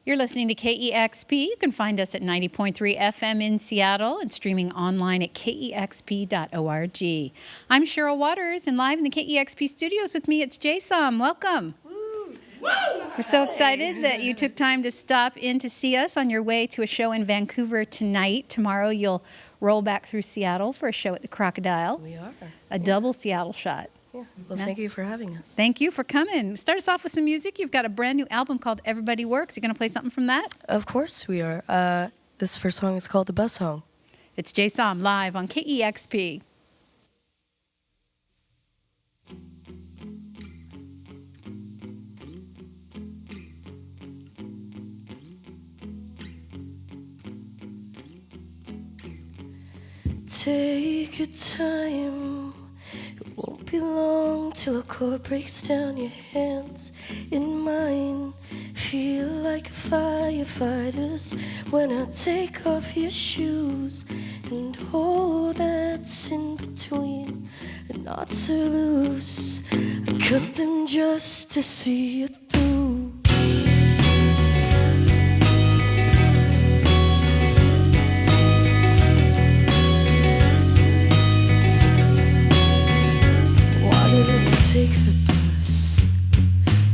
You're listening to KEXP. You can find us at 90.3 FM in Seattle and streaming online at kexp.org. I'm Cheryl Waters, and live in the KEXP studios with me, it's Jason. Welcome. We're so excited that you took time to stop in to see us on your way to a show in Vancouver tonight. Tomorrow you'll roll back through Seattle for a show at the Crocodile. We are. A double Seattle shot. Yeah. Well, thank you for having us. Thank you for coming. Start us off with some music. You've got a brand new album called Everybody Works. You going to play something from that? Of course we are. This first song is called The Bus Song. It's Jason live on KEXP. Take your time. It won't be long till a chord breaks down your hands in mine. Feel like a firefighter's when I take off your shoes, and all that's in between the knots are loose. I cut them just to see you through. Take the bus.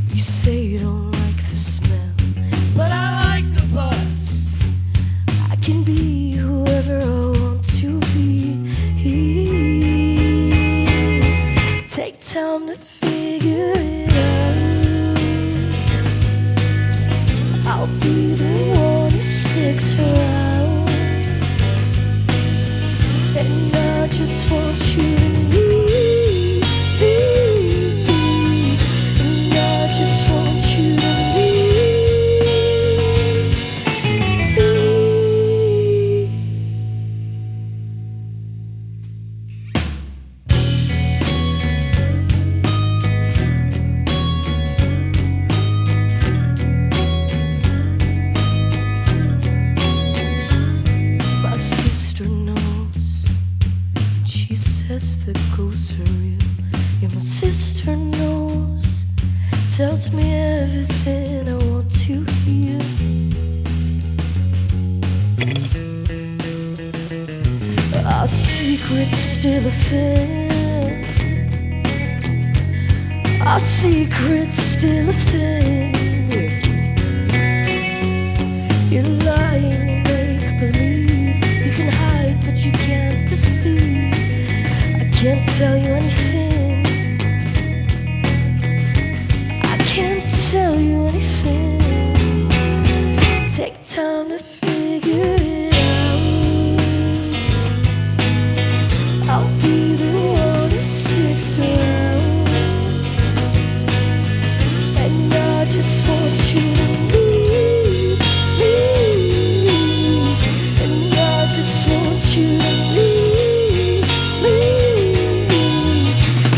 You say you don't like the smell, but I like the bus. I can be whoever I want to be. Take time to figure it out. I'll be the one who sticks around, and I just want you to know. Sister knows, tells me everything I want to hear. Our secret's still a thing. Our secret's still a thing. You're lying, you make believe. You can hide, but you can't deceive. I can't tell you anything. Can't tell you anything. Take time to figure it out. I'll be the one who sticks around, and I just want you to leave, and I just want you to leave,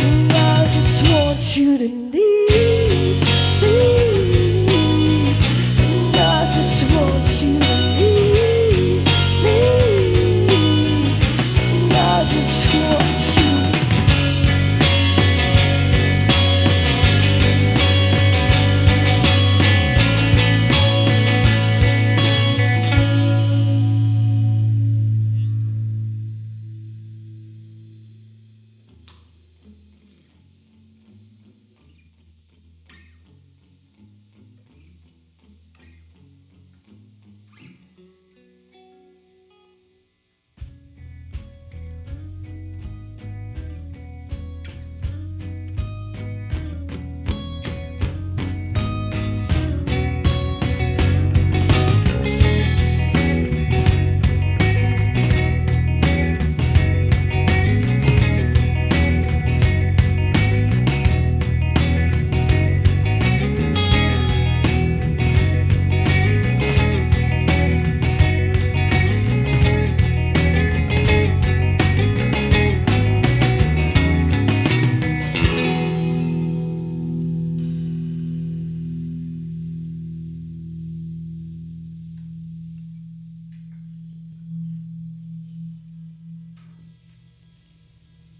and I just want you to leave.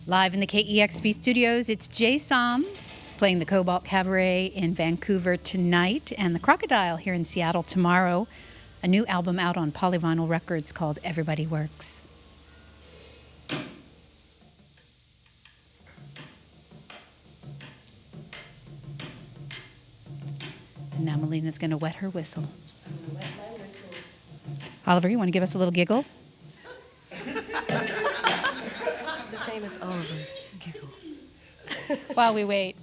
Live in the KEXP studios, it's Jason Playing the Cobalt Cabaret in Vancouver tonight and the Crocodile here in Seattle tomorrow. A new album out on Polyvinyl Records called Everybody Works. And now Melina's going to wet her whistle. I'm going to wet my whistle. Oliver, you want to give us a little giggle? The famous Oliver giggle. While we wait.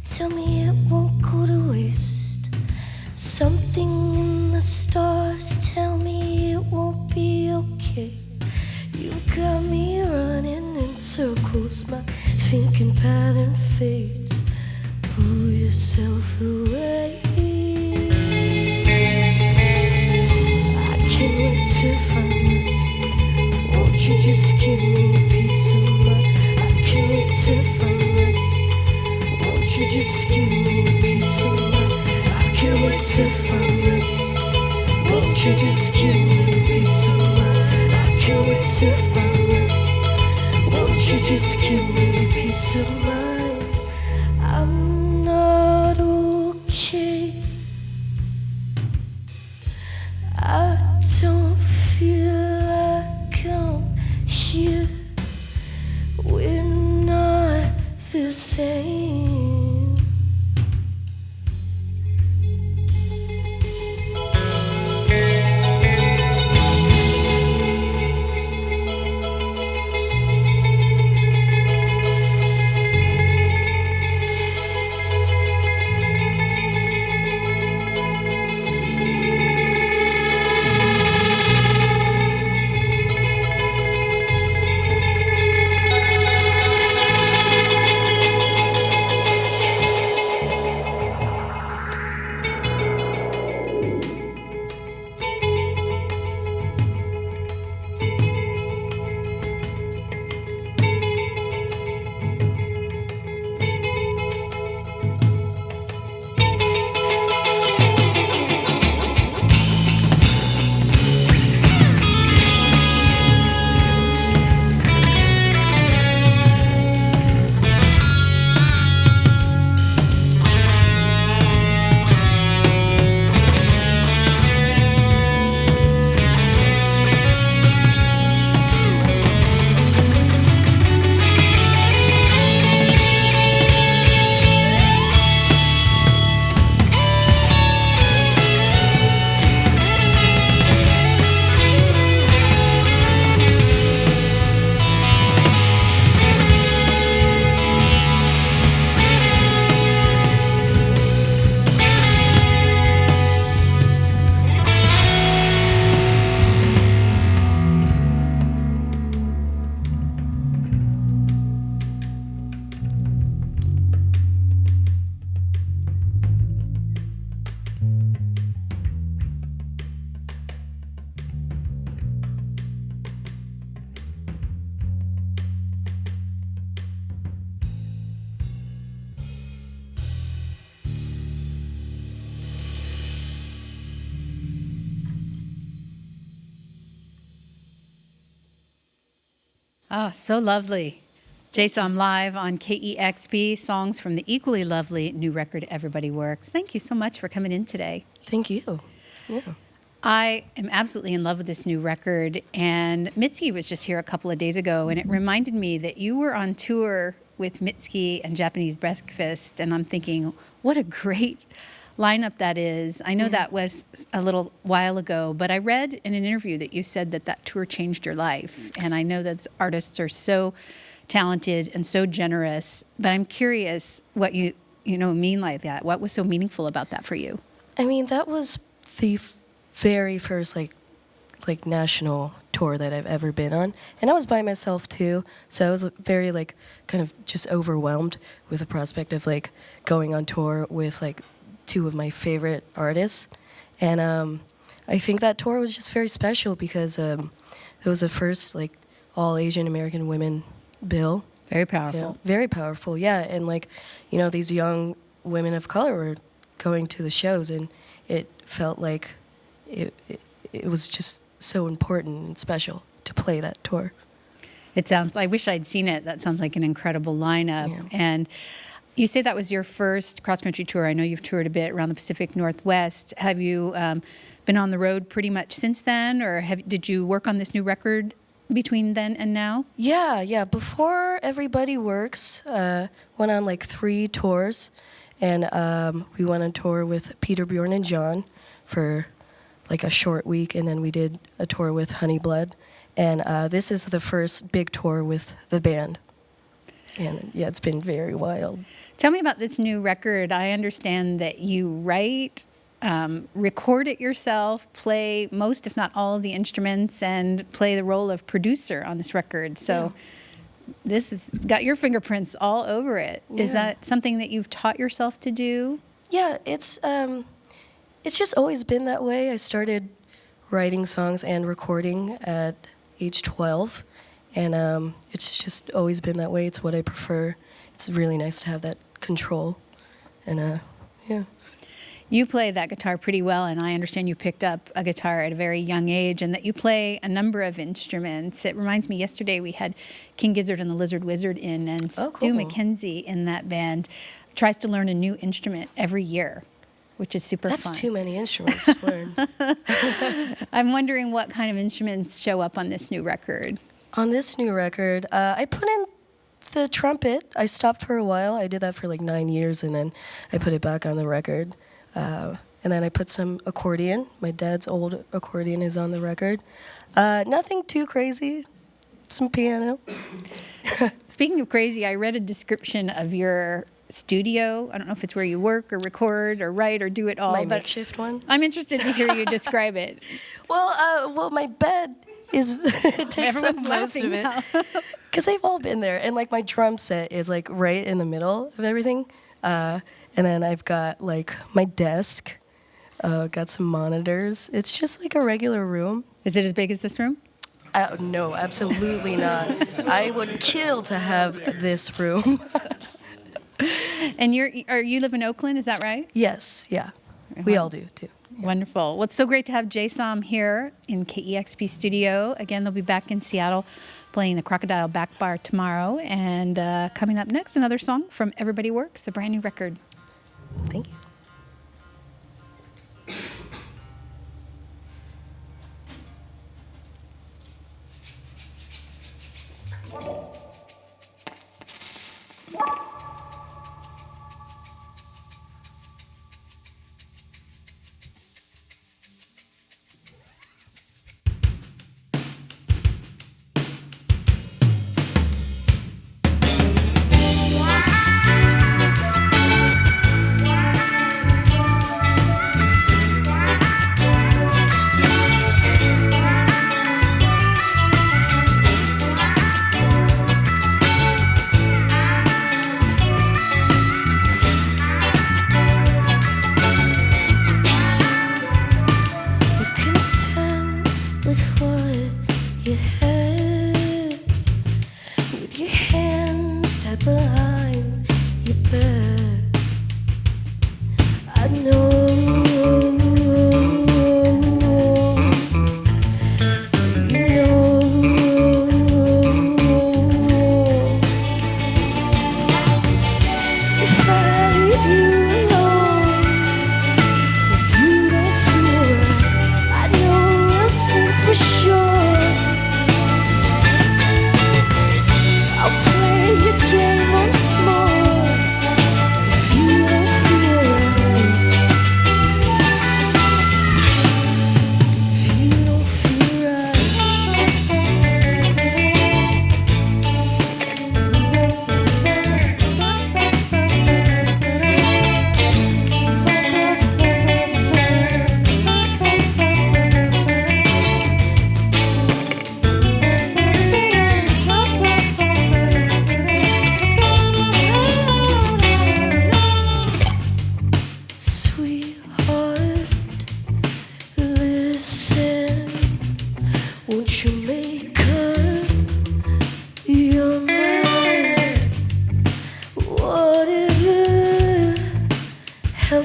Tell me it won't go to waste. Something in the stars tell me it won't be okay. You got me running in circles, my thinking pattern fades. Pull yourself away. I can't wait to find us. Won't you just give me a piece of mind? I can't wait to find us. Won't you just give me a piece of mind? I can't wait to find us. Won't you just give me a piece of mind? I can't wait to find us. Won't you just give me a piece of mind? I'm not okay. I don't feel like I'm here. We're not the same. Oh, so lovely. Jason live on KEXP, songs from the equally lovely new record, Everybody Works. Thank you so much for coming in today. Thank you. Yeah. I am absolutely in love with this new record, and Mitski was just here a couple of days ago, and it reminded me that you were on tour with Mitski and Japanese Breakfast, and I'm thinking, what a great lineup that is. I know that was a little while ago, but I read in an interview that you said that that tour changed your life, and I know that artists are so talented and so generous, but I'm curious what you mean like that. What was so meaningful about that for you? I mean, that was the very first like national tour that I've ever been on, and I was by myself too, so I was very like kind of just overwhelmed with the prospect of like going on tour with like two of my favorite artists. And I think that tour was just very special because it was the first like all Asian American women bill. Very powerful. Very powerful, yeah. And like, these young women of color were going to the shows, and it felt like it was just so important and special to play that tour. I wish I'd seen it. That sounds like an incredible lineup. Yeah. And you say that was your first cross-country tour. I know you've toured a bit around the Pacific Northwest. Have you been on the road pretty much since then, or did you work on this new record between then and now? Yeah. Before Everybody Works, went on like 3 tours, and we went on tour with Peter, Bjorn, and John for like a short week, and then we did a tour with Honeyblood, and this is the first big tour with the band. And yeah, it's been very wild. Tell me about this new record. I understand that you write, record it yourself, play most, if not all, of the instruments, and play the role of producer on this record. So this has got your fingerprints all over it. Yeah. Is that something that you've taught yourself to do? Yeah, it's just always been that way. I started writing songs and recording at age 12. And it's just always been that way. It's what I prefer. It's really nice to have that control. And yeah. You play that guitar pretty well, and I understand you picked up a guitar at a very young age and that you play a number of instruments. It reminds me, yesterday we had King Gizzard and the Lizard Wizard in, and Stu McKenzie in that band tries to learn a new instrument every year, which is super fun. That's too many instruments to learn. I'm wondering what kind of instruments show up on this new record. On this new record, I put in the trumpet. I stopped for a while. I did that for like 9 years, and then I put it back on the record. And then I put some accordion. My dad's old accordion is on the record. Nothing too crazy. Some piano. Speaking of crazy, I read a description of your studio. I don't know if it's where you work or record or write or do it all. My makeshift one. I'm interested to hear you describe it. Well, my bed is it takes up most of it because they've all been there, and like my drum set is like right in the middle of everything, and then I've got like my desk, got some monitors. It's just like a regular room. Is it as big as this room? No, absolutely not. I would kill to have this room. And you live in Oakland, is that right? Yes, yeah. We all do too. Yeah. Wonderful. Well, it's so great to have Jay-Som here in KEXP studio. Again, they'll be back in Seattle playing the Crocodile Back Bar tomorrow. And coming up next, another song from Everybody Works, the brand new record. Thank you.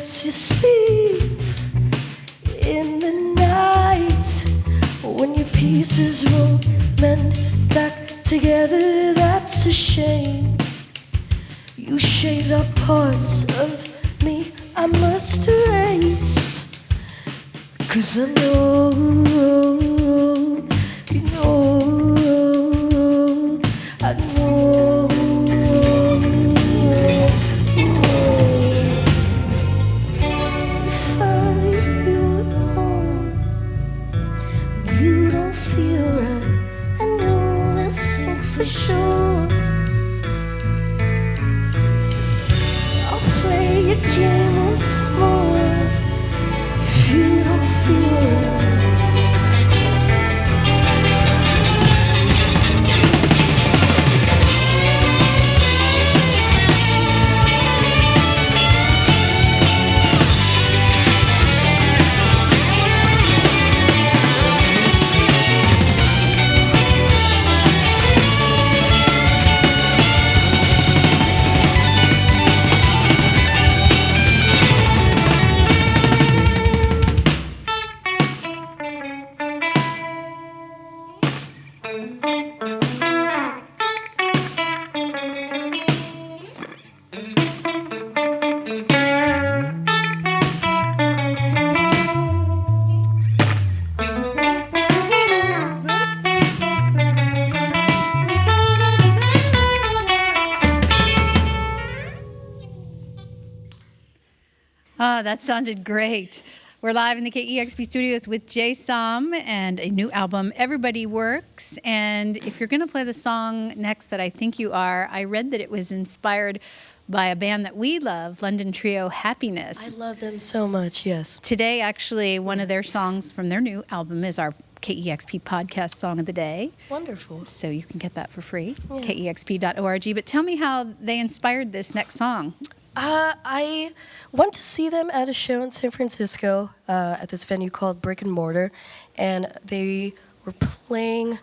lets you sleep in the night. When your pieces won't mend back together, that's a shame. You shaved up parts of me I must erase. 'Cause I know, you know, I know. If I leave you alone, you don't feel right, I know that's sick for sure. I'll play your game once more if you don't feel right. Ah, that sounded great. We're live in the KEXP studios with Jay Som and a new album, Everybody Works. And if you're going to play the song next that I think you are, I read that it was inspired by a band that we love, London Trio Happiness. I love them so much, yes. Today, actually, one of their songs from their new album is our KEXP podcast song of the day. Wonderful. So you can get that for free, KEXP.org. But tell me how they inspired this next song. I went to see them at a show in San Francisco at this venue called Brick and Mortar, and they were playing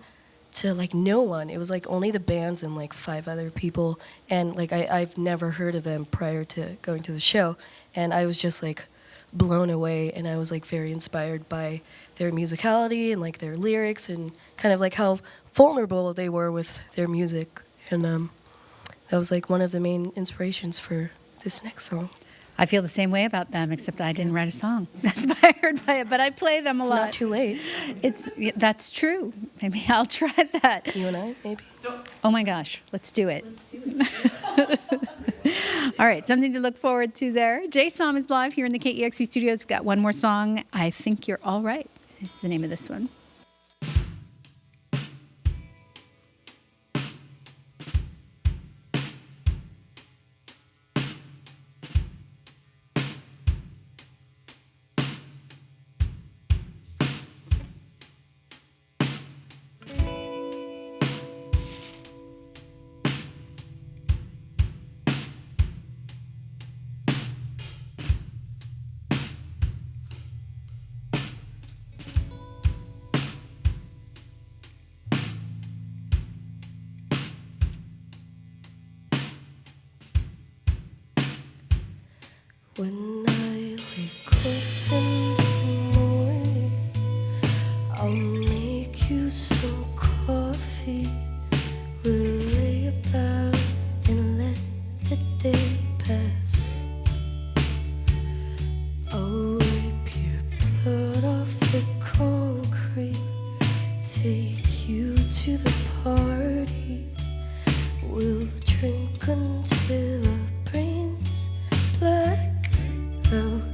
to like no one. It was like only the bands and like 5 other people, and like I've never heard of them prior to going to the show, and I was just like blown away, and I was like very inspired by their musicality and like their lyrics and kind of like how vulnerable they were with their music, and that was like one of the main inspirations for this next song. I feel the same way about them, except I didn't write a song that's inspired by it, but I play them a lot. It's not too late. That's true. Maybe I'll try that. You and I, maybe. Oh my gosh, let's do it. All right, something to look forward to there. Jay Som is live here in the KEXP studios. We've got one more song. I Think You're All Right is the name of this one. When I wake up in the morning, I'll make you some coffee. We'll lay about and let the day pass. I'll wipe your blood off the concrete, take you to the party. We'll drink until our brains black out.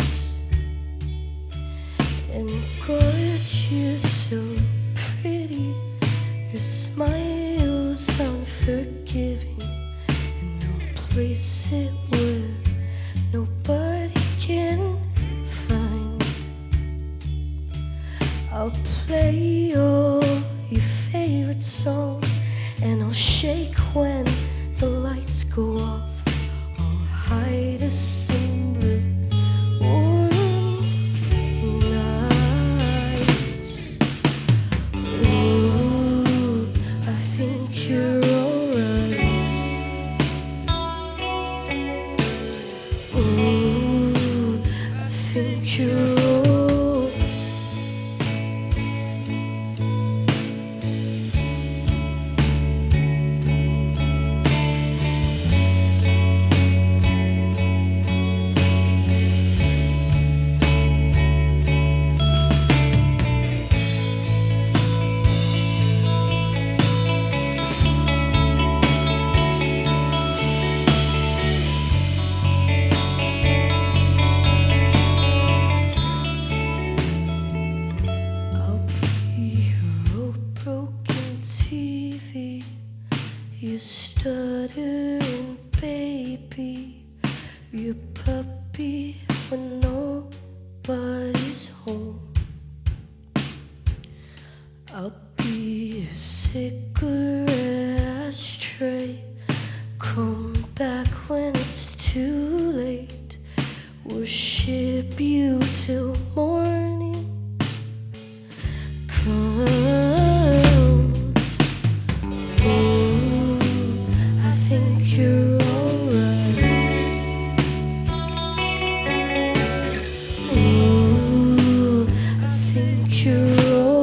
And gorgeous, you're so pretty. Your smile's unforgiving, and no place it where nobody can find. I'll play all your favorite songs, and I'll shake when the lights go off. I'll hide us in the warm nights. Ooh, I think you're alright. Ooh, think you're old. You stuttering baby, you puppy when nobody's home. I'll be a cigarette ashtray, come back when it's too late. Worship you till morning comes. You're alright. Ooh, I think you're old.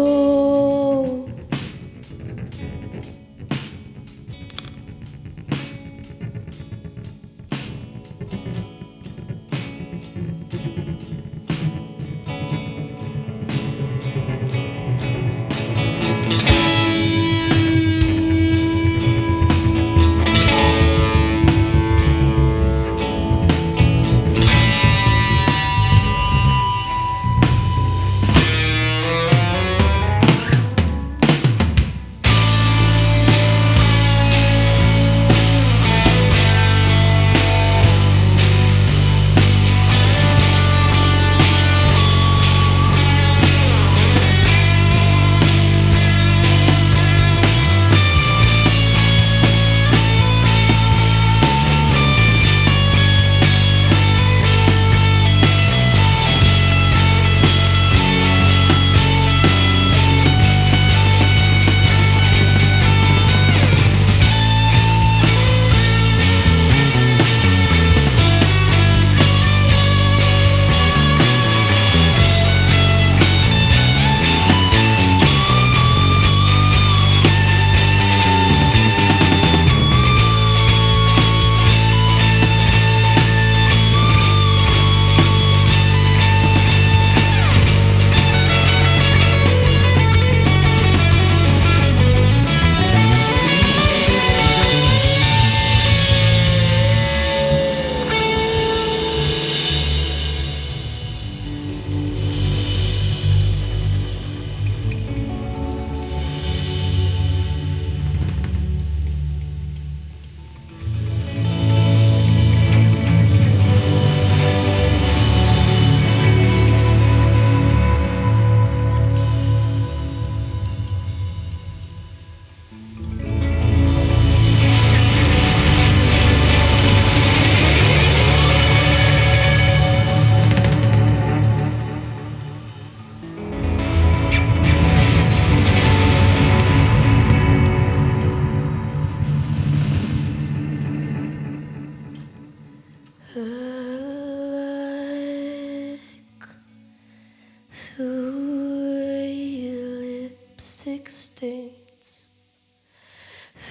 Stains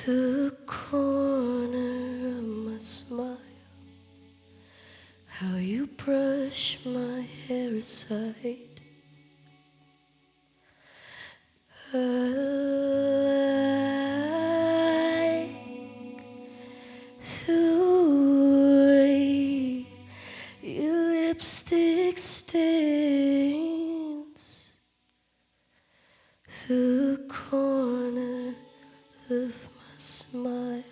the corner of my smile, how you brush my hair aside. I like the way your lipstick stains the corner of my smile.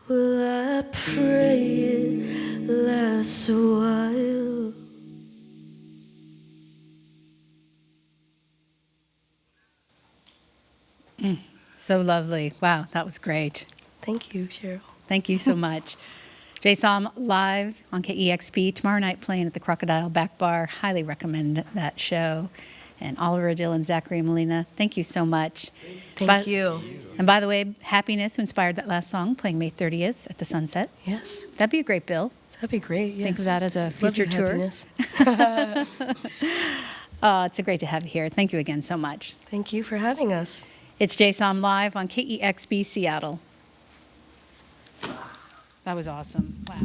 Well, I pray it lasts a while. So lovely. Wow, that was great. Thank you, Cheryl. Thank you so much. Jason live on KEXP tomorrow night playing at the Crocodile Back Bar. Highly recommend that show. And Oliver, Dylan, Zachary, and Melina, thank you so much. Thank you. And by the way, Happiness, who inspired that last song, playing May 30th at the Sunset. Yes. That'd be a great bill. That'd be great. Yes. Think of that as a Love future your tour. happiness. It's great to have you here. Thank you again so much. Thank you for having us. It's JSOM Live on KEXP Seattle. That was awesome. Wow.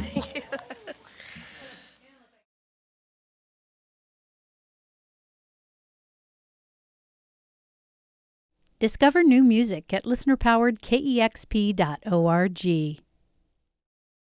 Discover new music at listener-powered KEXP.org.